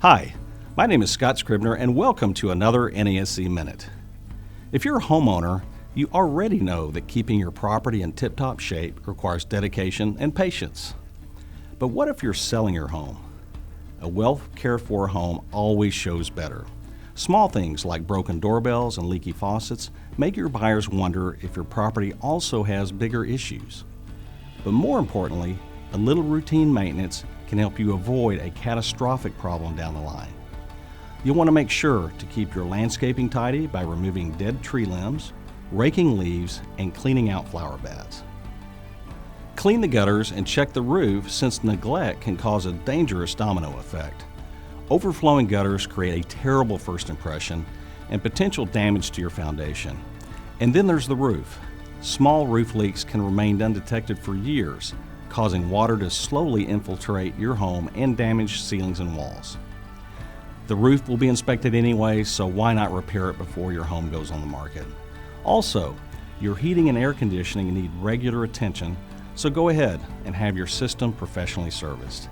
Hi, my name is Scott Scribner and welcome to another NASE Minute. If you're a homeowner, you already know that keeping your property in tip-top shape requires dedication and patience. But what if you're selling your home? A well cared for home always shows better. Small things like broken doorbells and leaky faucets make your buyers wonder if your property also has bigger issues. But more importantly, a little routine maintenance can help you avoid a catastrophic problem down the line. You'll want to make sure to keep your landscaping tidy by removing dead tree limbs, raking leaves, and cleaning out flower beds. Clean the gutters and check the roof, since neglect can cause a dangerous domino effect. Overflowing gutters create a terrible first impression and potential damage to your foundation. And then there's the roof. Small roof leaks can remain undetected for years, causing water to slowly infiltrate your home and damage ceilings and walls. The roof will be inspected anyway, so why not repair it before your home goes on the market? Also, your heating and air conditioning need regular attention, so go ahead and have your system professionally serviced.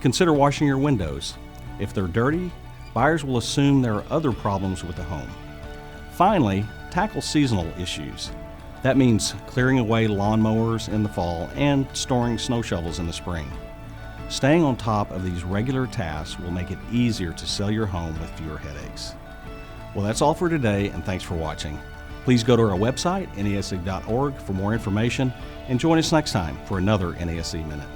Consider washing your windows. If they're dirty, buyers will assume there are other problems with the home. Finally, tackle seasonal issues. That means clearing away lawnmowers in the fall and storing snow shovels in the spring. Staying on top of these regular tasks will make it easier to sell your home with fewer headaches. Well, that's all for today, and thanks for watching. Please go to our website, nase.org, for more information, and join us next time for another NASE Minute.